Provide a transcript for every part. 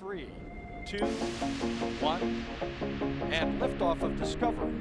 3, 2, 1, and liftoff of Discovery,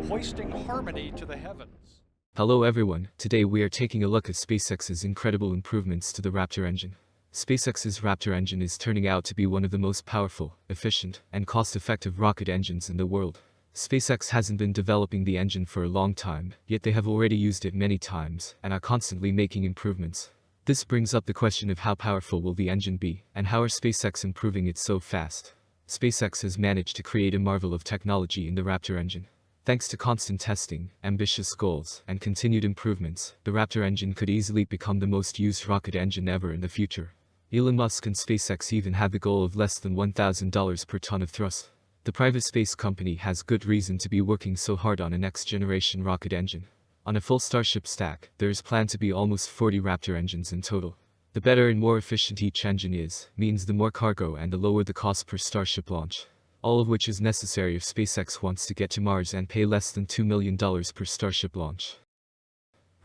hoisting harmony to the heavens. Hello everyone, today we are taking a look at SpaceX's incredible improvements to the Raptor engine. SpaceX's Raptor engine is turning out to be one of the most powerful, efficient, and cost-effective rocket engines in the world. SpaceX hasn't been developing the engine for a long time, yet they have already used it many times, and are constantly making improvements. This brings up the question of how powerful will the engine be, and how are SpaceX improving it so fast? SpaceX has managed to create a marvel of technology in the Raptor engine. Thanks to constant testing, ambitious goals, and continued improvements, the Raptor engine could easily become the most used rocket engine ever in the future. Elon Musk and SpaceX even have the goal of less than $1,000 per ton of thrust. The private space company has good reason to be working so hard on a next-generation rocket engine. On a full Starship stack, there is planned to be almost 40 Raptor engines in total. The better and more efficient each engine is, means the more cargo and the lower the cost per Starship launch. All of which is necessary if SpaceX wants to get to Mars and pay less than $2 million per Starship launch.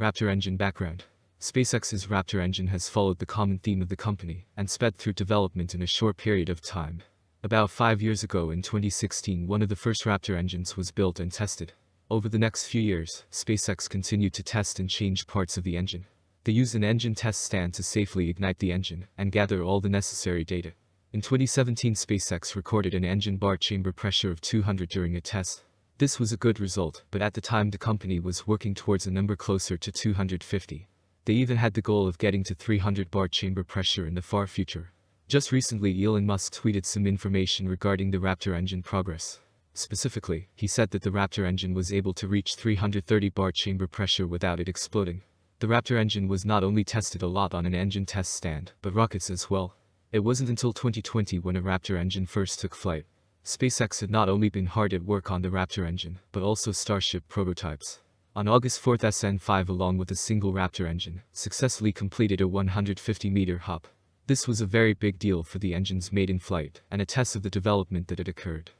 Raptor engine background. SpaceX's Raptor engine has followed the common theme of the company, and sped through development in a short period of time. About 5 years ago in 2016, one of the first Raptor engines was built and tested. Over the next few years, SpaceX continued to test and change parts of the engine. They used an engine test stand to safely ignite the engine, and gather all the necessary data. In 2017, SpaceX recorded an engine bar chamber pressure of 200 during a test. This was a good result, but at the time the company was working towards a number closer to 250. They even had the goal of getting to 300 bar chamber pressure in the far future. Just recently, Elon Musk tweeted some information regarding the Raptor engine progress. Specifically, he said that the Raptor engine was able to reach 330 bar chamber pressure without it exploding. The Raptor engine was not only tested a lot on an engine test stand, but rockets as well. It wasn't until 2020 when a Raptor engine first took flight. SpaceX had not only been hard at work on the Raptor engine, but also Starship prototypes. On August 4th, SN5 along with a single Raptor engine, successfully completed a 150-meter hop. This was a very big deal for the engine's maiden flight, and a test of the development that had occurred.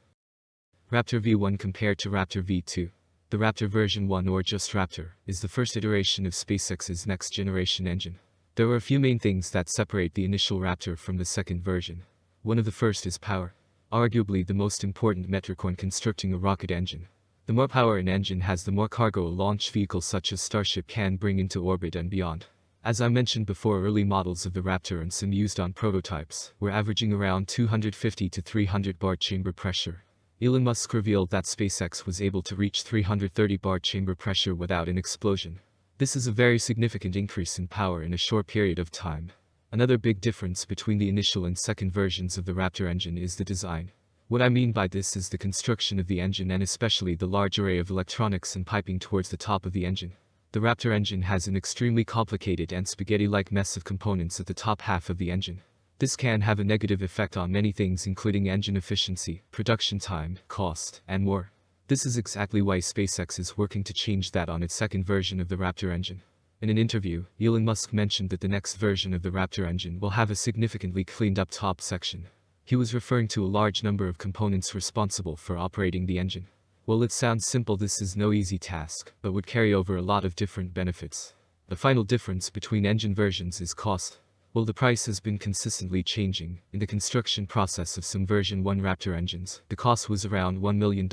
Raptor V1 compared to Raptor V2. The Raptor version 1, or just Raptor, is the first iteration of SpaceX's next-generation engine. There are a few main things that separate the initial Raptor from the second version. One of the first is power. Arguably the most important metric when constructing a rocket engine. The more power an engine has, the more cargo a launch vehicle such as Starship can bring into orbit and beyond. As I mentioned before, early models of the Raptor and some used on prototypes were averaging around 250 to 300 bar chamber pressure. Elon Musk revealed that SpaceX was able to reach 330 bar chamber pressure without an explosion. This is a very significant increase in power in a short period of time. Another big difference between the initial and second versions of the Raptor engine is the design. What I mean by this is the construction of the engine, and especially the large array of electronics and piping towards the top of the engine. The Raptor engine has an extremely complicated and spaghetti-like mess of components at the top half of the engine. This can have a negative effect on many things, including engine efficiency, production time, cost, and more. This is exactly why SpaceX is working to change that on its second version of the Raptor engine. In an interview, Elon Musk mentioned that the next version of the Raptor engine will have a significantly cleaned up top section. He was referring to a large number of components responsible for operating the engine. While it sounds simple, this is no easy task, but would carry over a lot of different benefits. The final difference between engine versions is cost. While the price has been consistently changing, in the construction process of some version 1 Raptor engines, the cost was around $1 million.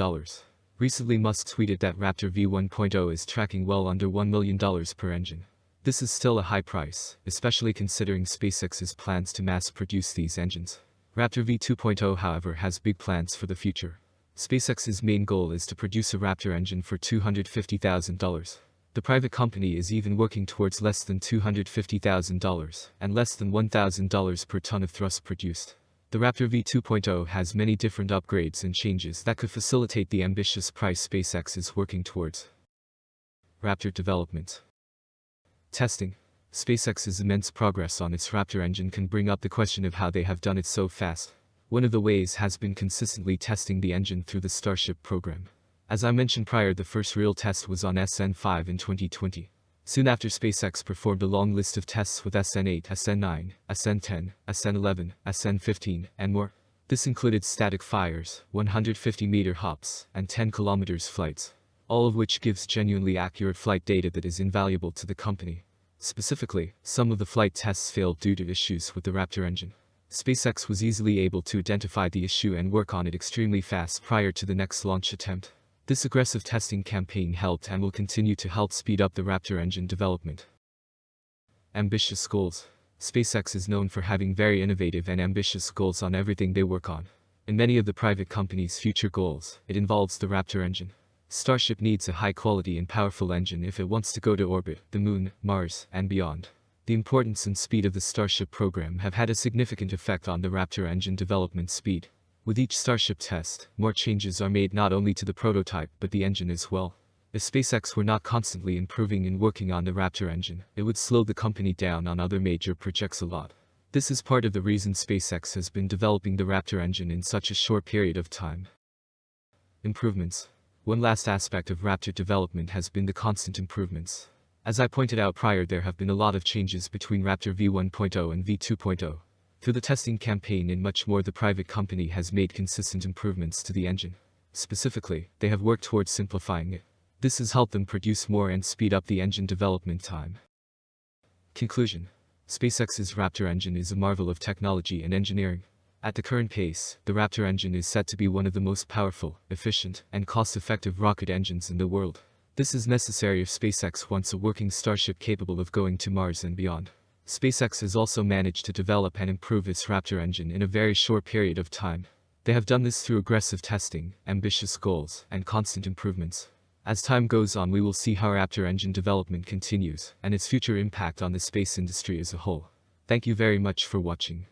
Recently, Musk tweeted that Raptor V1.0 is tracking well under $1 million per engine. This is still a high price, especially considering SpaceX's plans to mass-produce these engines. Raptor V2.0, however, has big plans for the future. SpaceX's main goal is to produce a Raptor engine for $250,000. The private company is even working towards less than $250,000 and less than $1,000 per ton of thrust produced. The Raptor V2.0 has many different upgrades and changes that could facilitate the ambitious price SpaceX is working towards. Raptor development. Testing. SpaceX's immense progress on its Raptor engine can bring up the question of how they have done it so fast. One of the ways has been consistently testing the engine through the Starship program. As I mentioned prior, the first real test was on SN5 in 2020. Soon after, SpaceX performed a long list of tests with SN8, SN9, SN10, SN11, SN15, and more. This included static fires, 150-meter hops, and 10 kilometers flights, all of which gives genuinely accurate flight data that is invaluable to the company. Specifically, some of the flight tests failed due to issues with the Raptor engine. SpaceX was easily able to identify the issue and work on it extremely fast prior to the next launch attempt. This aggressive testing campaign helped and will continue to help speed up the Raptor engine development. Ambitious goals. SpaceX is known for having very innovative and ambitious goals on everything they work on. In many of the private companies' future goals, it involves the Raptor engine. Starship needs a high-quality and powerful engine if it wants to go to orbit, the Moon, Mars, and beyond. The importance and speed of the Starship program have had a significant effect on the Raptor engine development speed. With each Starship test, more changes are made not only to the prototype but the engine as well. If SpaceX were not constantly improving and working on the Raptor engine, it would slow the company down on other major projects a lot. This is part of the reason SpaceX has been developing the Raptor engine in such a short period of time. Improvements. One last aspect of Raptor development has been the constant improvements. As I pointed out prior, there have been a lot of changes between Raptor V1.0 and V2.0. Through the testing campaign and much more, the private company has made consistent improvements to the engine. Specifically, they have worked towards simplifying it. This has helped them produce more and speed up the engine development time. Conclusion. SpaceX's Raptor engine is a marvel of technology and engineering. At the current pace, the Raptor engine is set to be one of the most powerful, efficient, and cost-effective rocket engines in the world. This is necessary if SpaceX wants a working Starship capable of going to Mars and beyond. SpaceX has also managed to develop and improve its Raptor engine in a very short period of time. They have done this through aggressive testing, ambitious goals, and constant improvements. As time goes on, we will see how Raptor engine development continues, and its future impact on the space industry as a whole. Thank you very much for watching.